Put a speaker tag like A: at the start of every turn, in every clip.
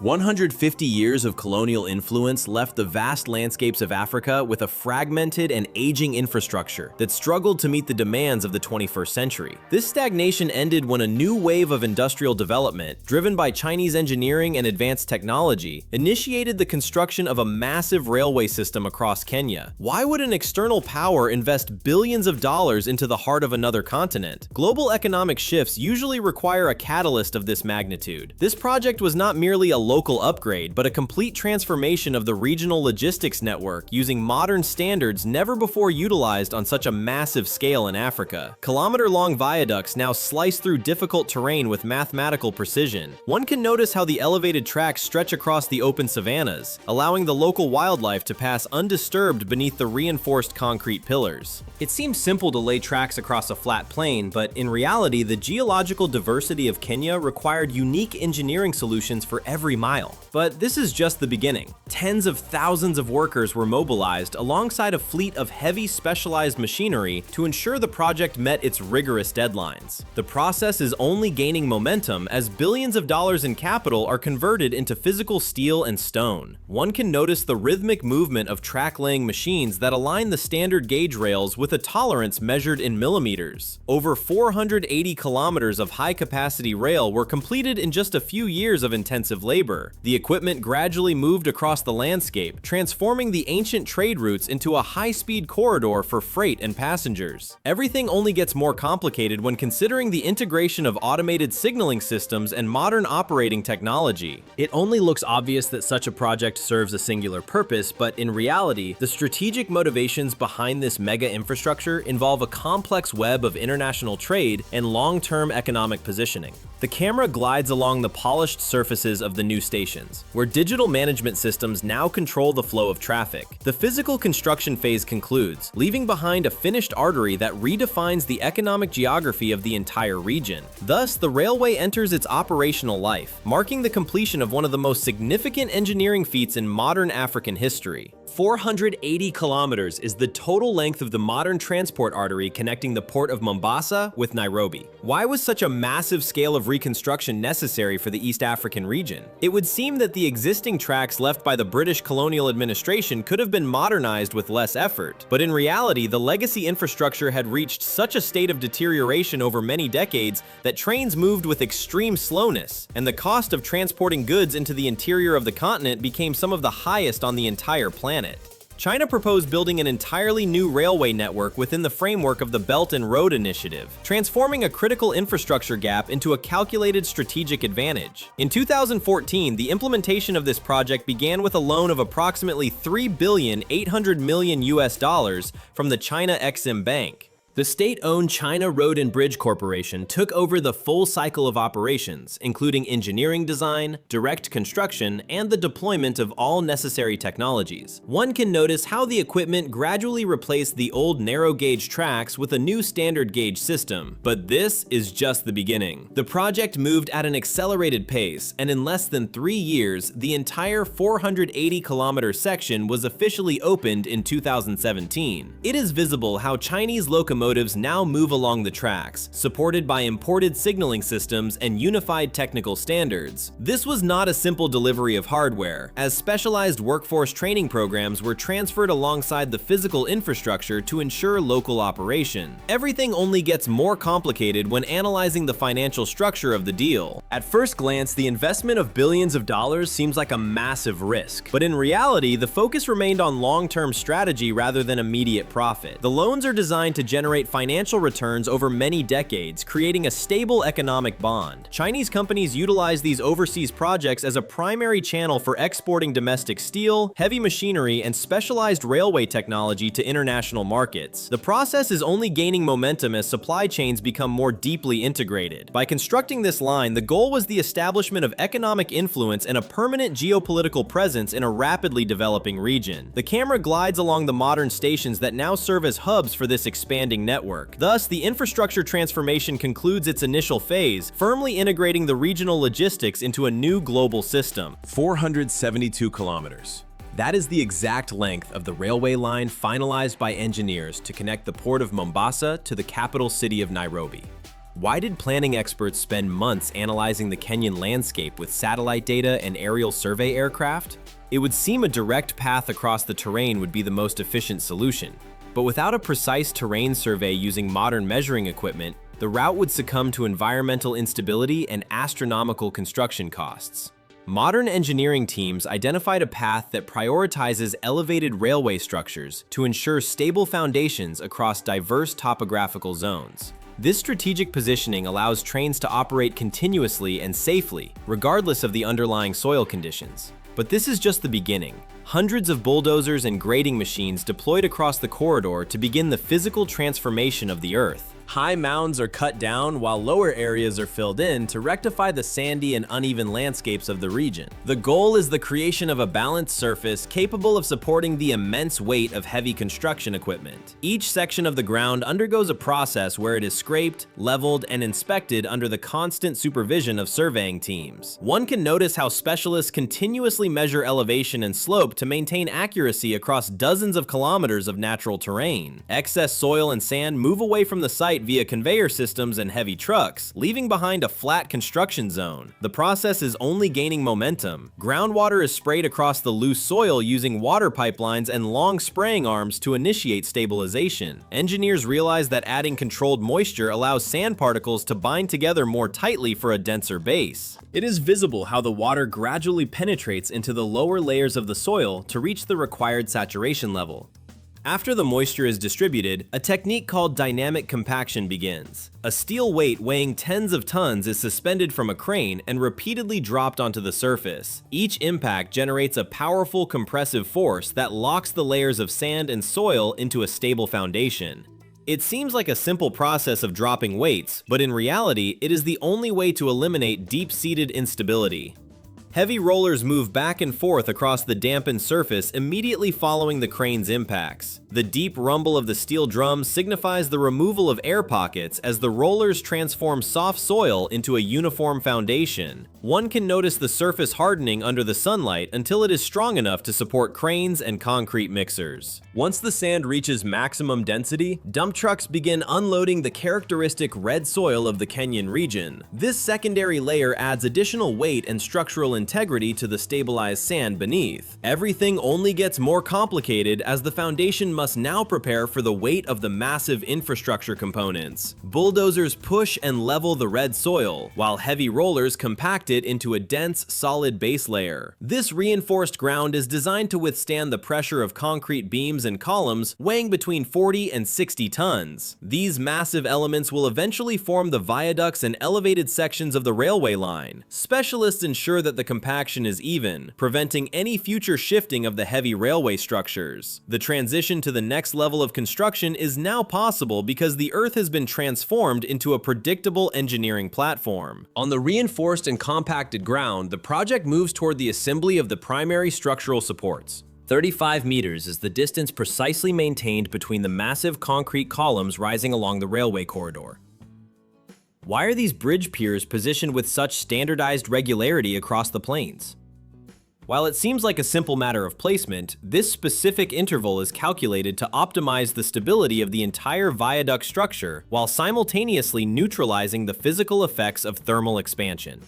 A: 150 years of colonial influence left the vast landscapes of Africa with a fragmented and aging infrastructure that struggled to meet the demands of the 21st century. This stagnation ended when a new wave of industrial development, driven by Chinese engineering and advanced technology, initiated the construction of a massive railway system across Kenya. Why would an external power invest billions of dollars into the heart of another continent? Global economic shifts usually require a catalyst of this magnitude. This project was not merely a local upgrade, but a complete transformation of the regional logistics network using modern standards never before utilized on such a massive scale in Africa. Kilometer-long viaducts now slice through difficult terrain with mathematical precision. One can notice how the elevated tracks stretch across the open savannas, allowing the local wildlife to pass undisturbed beneath the reinforced concrete pillars. It seems simple to lay tracks across a flat plain, but in reality, the geological diversity of Kenya required unique engineering solutions for every mile. But this is just the beginning. Tens of thousands of workers were mobilized alongside a fleet of heavy specialized machinery to ensure the project met its rigorous deadlines. The process is only gaining momentum as billions of dollars in capital are converted into physical steel and stone. One can notice the rhythmic movement of track-laying machines that align the standard gauge rails with a tolerance measured in millimeters. Over 480 kilometers of high-capacity rail were completed in just a few years of intensive labor. The equipment gradually moved across the landscape, transforming the ancient trade routes into a high-speed corridor for freight and passengers. Everything only gets more complicated when considering the integration of automated signaling systems and modern operating technology. It only looks obvious that such a project serves a singular purpose, but in reality, the strategic motivations behind this mega infrastructure involve a complex web of international trade and long-term economic positioning. The camera glides along the polished surfaces of the new stations, where digital management systems now control the flow of traffic. The physical construction phase concludes, leaving behind a finished artery that redefines the economic geography of the entire region. Thus, the railway enters its operational life, marking the completion of one of the most significant engineering feats in modern African history. 480 kilometers is the total length of the modern transport artery connecting the port of Mombasa with Nairobi. Why was such a massive scale of reconstruction necessary for the East African region? It would seem that the existing tracks left by the British colonial administration could have been modernized with less effort. But in reality, the legacy infrastructure had reached such a state of deterioration over many decades that trains moved with extreme slowness, and the cost of transporting goods into the interior of the continent became some of the highest on the entire planet. China proposed building an entirely new railway network within the framework of the Belt and Road Initiative, transforming a critical infrastructure gap into a calculated strategic advantage. In 2014, the implementation of this project began with a loan of approximately $3.8 billion from the China Exim Bank. The state-owned China Road and Bridge Corporation took over the full cycle of operations, including engineering design, direct construction, and the deployment of all necessary technologies. One can notice how the equipment gradually replaced the old narrow-gauge tracks with a new standard gauge system. But this is just the beginning. The project moved at an accelerated pace, and in less than 3 years, the entire 480-kilometer section was officially opened in 2017. It is visible how Chinese locomotives now move along the tracks, supported by imported signaling systems and unified technical standards. This was not a simple delivery of hardware, as specialized workforce training programs were transferred alongside the physical infrastructure to ensure local operation. Everything only gets more complicated when analyzing the financial structure of the deal. At first glance, the investment of billions of dollars seems like a massive risk, but in reality, the focus remained on long-term strategy rather than immediate profit. The loans are designed to generate financial returns over many decades, creating a stable economic bond. Chinese companies utilize these overseas projects as a primary channel for exporting domestic steel, heavy machinery, and specialized railway technology to international markets. The process is only gaining momentum as supply chains become more deeply integrated. By constructing this line, the goal was the establishment of economic influence and a permanent geopolitical presence in a rapidly developing region. The camera glides along the modern stations that now serve as hubs for this expanding network. Thus, the infrastructure transformation concludes its initial phase, firmly integrating the regional logistics into a new global system. 472 kilometers. That is the exact length of the railway line finalized by engineers to connect the port of Mombasa to the capital city of Nairobi. Why did planning experts spend months analyzing the Kenyan landscape with satellite data and aerial survey aircraft? It would seem a direct path across the terrain would be the most efficient solution. But without a precise terrain survey using modern measuring equipment, the route would succumb to environmental instability and astronomical construction costs. Modern engineering teams identified a path that prioritizes elevated railway structures to ensure stable foundations across diverse topographical zones. This strategic positioning allows trains to operate continuously and safely, regardless of the underlying soil conditions. But this is just the beginning. Hundreds of bulldozers and grading machines deployed across the corridor to begin the physical transformation of the Earth. High mounds are cut down while lower areas are filled in to rectify the sandy and uneven landscapes of the region. The goal is the creation of a balanced surface capable of supporting the immense weight of heavy construction equipment. Each section of the ground undergoes a process where it is scraped, leveled, and inspected under the constant supervision of surveying teams. One can notice how specialists continuously measure elevation and slope to maintain accuracy across dozens of kilometers of natural terrain. Excess soil and sand move away from the site via conveyor systems and heavy trucks, leaving behind a flat construction zone. The process is only gaining momentum. Groundwater is sprayed across the loose soil using water pipelines and long spraying arms to initiate stabilization. Engineers realize that adding controlled moisture allows sand particles to bind together more tightly for a denser base. It is visible how the water gradually penetrates into the lower layers of the soil to reach the required saturation level. After the moisture is distributed, a technique called dynamic compaction begins. A steel weight weighing tens of tons is suspended from a crane and repeatedly dropped onto the surface. Each impact generates a powerful compressive force that locks the layers of sand and soil into a stable foundation. It seems like a simple process of dropping weights, but in reality, it is the only way to eliminate deep-seated instability. Heavy rollers move back and forth across the dampened surface immediately following the crane's impacts. The deep rumble of the steel drum signifies the removal of air pockets as the rollers transform soft soil into a uniform foundation. One can notice the surface hardening under the sunlight until it is strong enough to support cranes and concrete mixers. Once the sand reaches maximum density, dump trucks begin unloading the characteristic red soil of the Kenyan region. This secondary layer adds additional weight and structural integrity to the stabilized sand beneath. Everything only gets more complicated as the foundation must now prepare for the weight of the massive infrastructure components. Bulldozers push and level the red soil, while heavy rollers compact it into a dense, solid base layer. This reinforced ground is designed to withstand the pressure of concrete beams and columns weighing between 40 and 60 tons. These massive elements will eventually form the viaducts and elevated sections of the railway line. Specialists ensure that the compaction is even, preventing any future shifting of the heavy railway structures. The transition to the next level of construction is now possible because the Earth has been transformed into a predictable engineering platform. On the reinforced and compacted ground, the project moves toward the assembly of the primary structural supports. 35 meters is the distance precisely maintained between the massive concrete columns rising along the railway corridor. Why are these bridge piers positioned with such standardized regularity across the plains? While it seems like a simple matter of placement, this specific interval is calculated to optimize the stability of the entire viaduct structure while simultaneously neutralizing the physical effects of thermal expansion.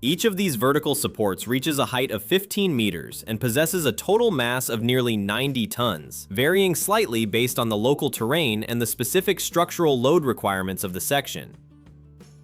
A: Each of these vertical supports reaches a height of 15 meters and possesses a total mass of nearly 90 tons, varying slightly based on the local terrain and the specific structural load requirements of the section.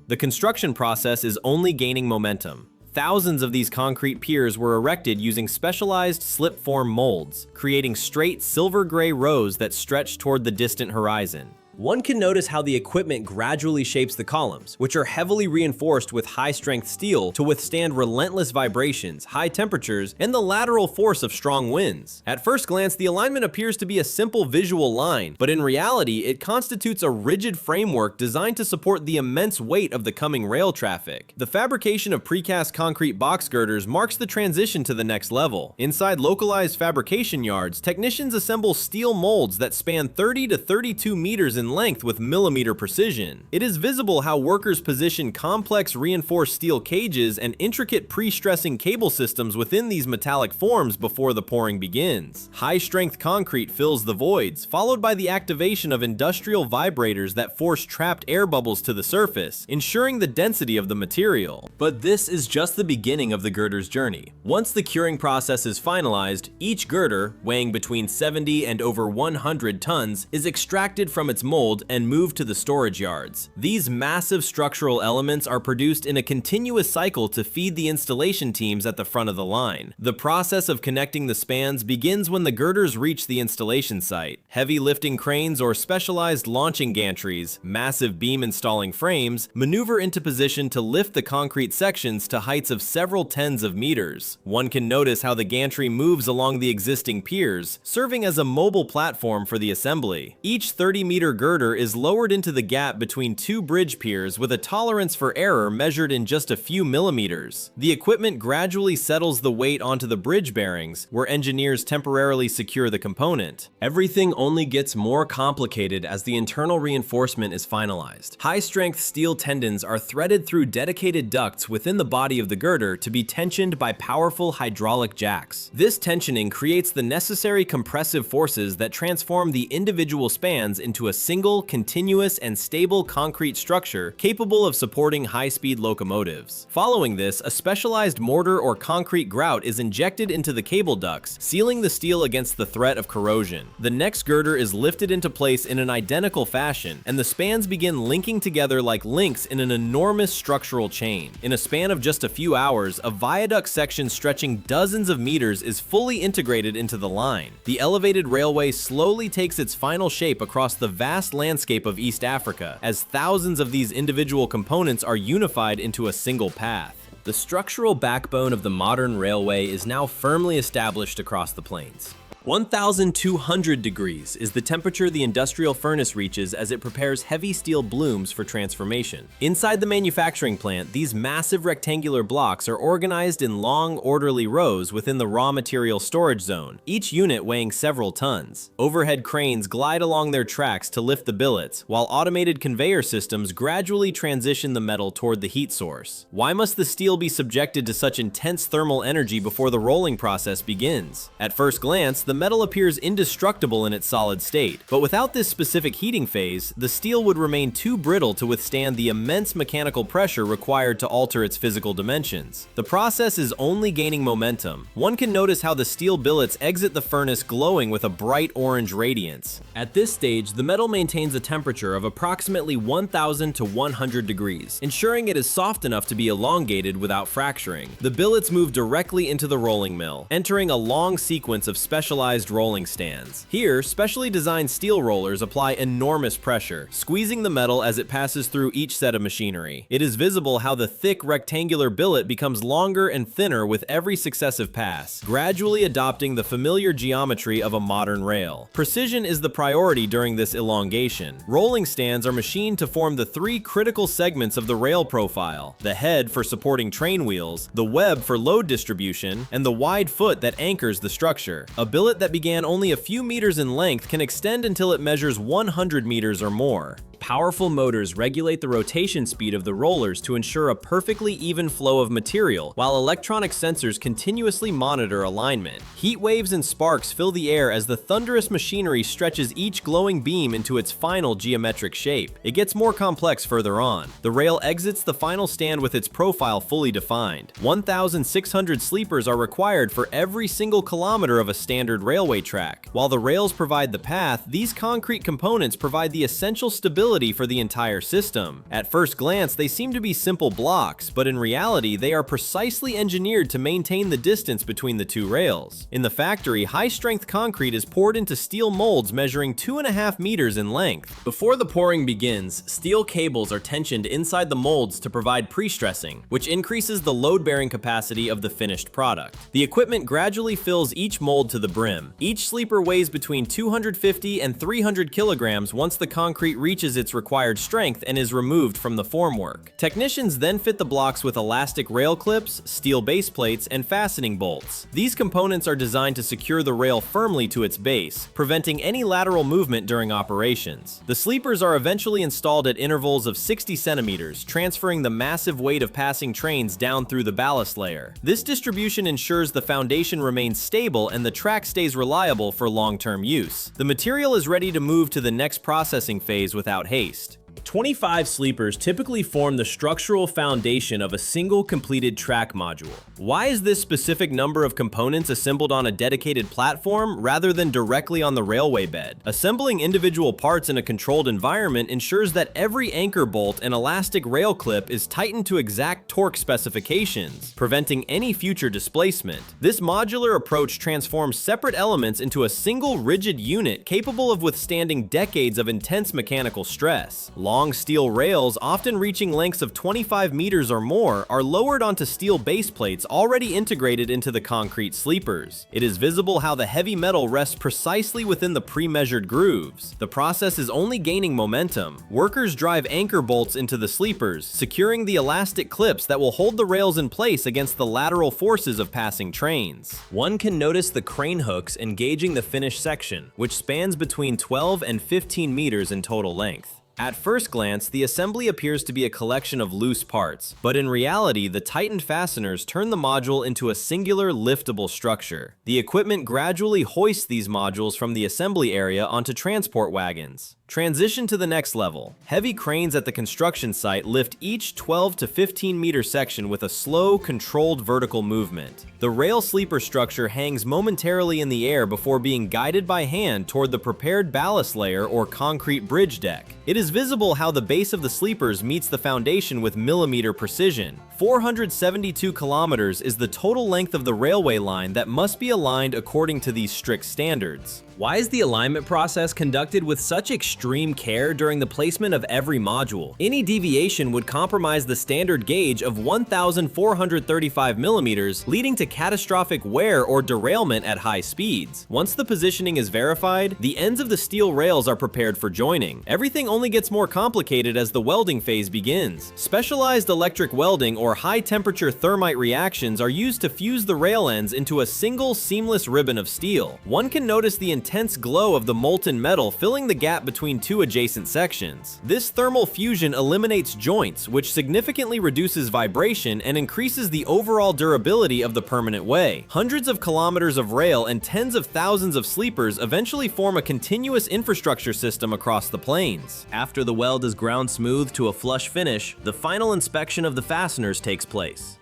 A: The construction process is only gaining momentum. Thousands of these concrete piers were erected using specialized slip-form molds, creating straight silver-gray rows that stretch toward the distant horizon. One can notice how the equipment gradually shapes the columns, which are heavily reinforced with high-strength steel to withstand relentless vibrations, high temperatures, and the lateral force of strong winds. At first glance, the alignment appears to be a simple visual line, but in reality, it constitutes a rigid framework designed to support the immense weight of the coming rail traffic. The fabrication of precast concrete box girders marks the transition to the next level. Inside localized fabrication yards, technicians assemble steel molds that span 30 to 32 meters in in length with millimeter precision. It is visible how workers position complex reinforced steel cages and intricate pre-stressing cable systems within these metallic forms before the pouring begins. High-strength concrete fills the voids, followed by the activation of industrial vibrators that force trapped air bubbles to the surface, ensuring the density of the material. But this is just the beginning of the girder's journey. Once the curing process is finalized, each girder, weighing between 70 and over 100 tons, is extracted from its mold and moved to the storage yards. These massive structural elements are produced in a continuous cycle to feed the installation teams at the front of the line. The process of connecting the spans begins when the girders reach the installation site. Heavy lifting cranes or specialized launching gantries, massive beam installing frames, maneuver into position to lift the concrete sections to heights of several tens of meters. One can notice how the gantry moves along the existing piers, serving as a mobile platform for the assembly. Each 30-meter girder is lowered into the gap between two bridge piers with a tolerance for error measured in just a few millimeters. The equipment gradually settles the weight onto the bridge bearings, where engineers temporarily secure the component. Everything only gets more complicated as the internal reinforcement is finalized. High-strength steel tendons are threaded through dedicated ducts within the body of the girder to be tensioned by powerful hydraulic jacks. This tensioning creates the necessary compressive forces that transform the individual spans into a single, continuous, and stable concrete structure capable of supporting high-speed locomotives. Following this, a specialized mortar or concrete grout is injected into the cable ducts, sealing the steel against the threat of corrosion. The next girder is lifted into place in an identical fashion, and the spans begin linking together like links in an enormous structural chain. In a span of just a few hours, a viaduct section stretching dozens of meters is fully integrated into the line. The elevated railway slowly takes its final shape across the vast landscape of East Africa, as thousands of these individual components are unified into a single path. The structural backbone of the modern railway is now firmly established across the plains. 1,200 degrees is the temperature the industrial furnace reaches as it prepares heavy steel blooms for transformation. Inside the manufacturing plant, these massive rectangular blocks are organized in long, orderly rows within the raw material storage zone, each unit weighing several tons. Overhead cranes glide along their tracks to lift the billets, while automated conveyor systems gradually transition the metal toward the heat source. Why must the steel be subjected to such intense thermal energy before the rolling process begins? At first glance, the metal appears indestructible in its solid state, but without this specific heating phase, the steel would remain too brittle to withstand the immense mechanical pressure required to alter its physical dimensions. The process is only gaining momentum. One can notice how the steel billets exit the furnace glowing with a bright orange radiance. At this stage, the metal maintains a temperature of approximately 1,000 to 100 degrees, ensuring it is soft enough to be elongated without fracturing. The billets move directly into the rolling mill, entering a long sequence of specialized rolling stands. Here, specially designed steel rollers apply enormous pressure, squeezing the metal as it passes through each set of machinery. It is visible how the thick rectangular billet becomes longer and thinner with every successive pass, gradually adopting the familiar geometry of a modern rail. Precision is the priority during this elongation. Rolling stands are machined to form the three critical segments of the rail profile: the head for supporting train wheels, the web for load distribution, and the wide foot that anchors the structure. A billet that began only a few meters in length can extend until it measures 100 meters or more. Powerful motors regulate the rotation speed of the rollers to ensure a perfectly even flow of material, while electronic sensors continuously monitor alignment. Heat waves and sparks fill the air as the thunderous machinery stretches each glowing beam into its final geometric shape. It gets more complex further on. The rail exits the final stand with its profile fully defined. 1,600 sleepers are required for every single kilometer of a standard railway track. While the rails provide the path, these concrete components provide the essential stability for the entire system. At first glance, they seem to be simple blocks, but in reality, they are precisely engineered to maintain the distance between the two rails. In the factory, high-strength concrete is poured into steel molds measuring 2.5 meters in length. Before the pouring begins, steel cables are tensioned inside the molds to provide pre-stressing, which increases the load-bearing capacity of the finished product. The equipment gradually fills each mold to the brim. Each sleeper weighs between 250 and 300 kilograms once the concrete reaches its required strength and is removed from the formwork. Technicians then fit the blocks with elastic rail clips, steel base plates, and fastening bolts. These components are designed to secure the rail firmly to its base, preventing any lateral movement during operations. The sleepers are eventually installed at intervals of 60 centimeters, transferring the massive weight of passing trains down through the ballast layer. This distribution ensures the foundation remains stable and the track stays reliable for long-term use. The material is ready to move to the next processing phase without haste. 25 sleepers typically form the structural foundation of a single completed track module. Why is this specific number of components assembled on a dedicated platform rather than directly on the railway bed? Assembling individual parts in a controlled environment ensures that every anchor bolt and elastic rail clip is tightened to exact torque specifications, preventing any future displacement. This modular approach transforms separate elements into a single rigid unit capable of withstanding decades of intense mechanical stress. Long steel rails, often reaching lengths of 25 meters or more, are lowered onto steel base plates already integrated into the concrete sleepers. It is visible how the heavy metal rests precisely within the pre-measured grooves. The process is only gaining momentum. Workers drive anchor bolts into the sleepers, securing the elastic clips that will hold the rails in place against the lateral forces of passing trains. One can notice the crane hooks engaging the finished section, which spans between 12 and 15 meters in total length. At first glance, the assembly appears to be a collection of loose parts, but in reality, the tightened fasteners turn the module into a singular liftable structure. The equipment gradually hoists these modules from the assembly area onto transport wagons. Transition to the next level. Heavy cranes at the construction site lift each 12 to 15 meter section with a slow, controlled vertical movement. The rail sleeper structure hangs momentarily in the air before being guided by hand toward the prepared ballast layer or concrete bridge deck. It is visible how the base of the sleepers meets the foundation with millimeter precision. 472 kilometers is the total length of the railway line that must be aligned according to these strict standards. Why is the alignment process conducted with such extreme care during the placement of every module? Any deviation would compromise the standard gauge of 1,435 millimeters, leading to catastrophic wear or derailment at high speeds. Once the positioning is verified, the ends of the steel rails are prepared for joining. Everything only gets more complicated as the welding phase begins. Specialized electric welding or high-temperature thermite reactions are used to fuse the rail ends into a single seamless ribbon of steel. One can notice the intense glow of the molten metal filling the gap between two adjacent sections. This thermal fusion eliminates joints, which significantly reduces vibration and increases the overall durability of the permanent way. Hundreds of kilometers of rail and tens of thousands of sleepers eventually form a continuous infrastructure system across the plains. After the weld is ground smooth to a flush finish, the final inspection of the fasteners takes place.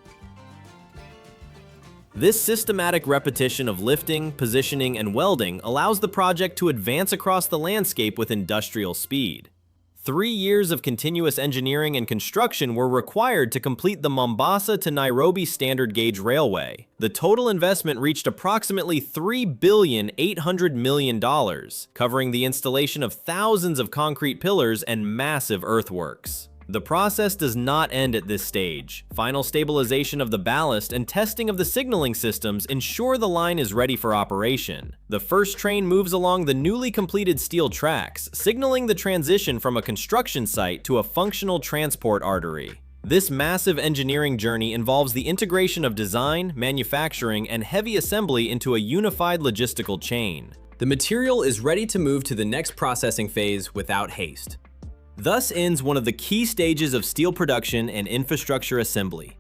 A: This systematic repetition of lifting, positioning, and welding allows the project to advance across the landscape with industrial speed. 3 years of continuous engineering and construction were required to complete the Mombasa-Nairobi Standard Gauge Railway. The total investment reached approximately $3.8 billion, covering the installation of thousands of concrete pillars and massive earthworks. The process does not end at this stage. Final stabilization of the ballast and testing of the signaling systems ensure the line is ready for operation. The first train moves along the newly completed steel tracks, signaling the transition from a construction site to a functional transport artery. This massive engineering journey involves the integration of design, manufacturing, and heavy assembly into a unified logistical chain. The material is ready to move to the next processing phase without haste. Thus ends one of the key stages of steel production and infrastructure assembly.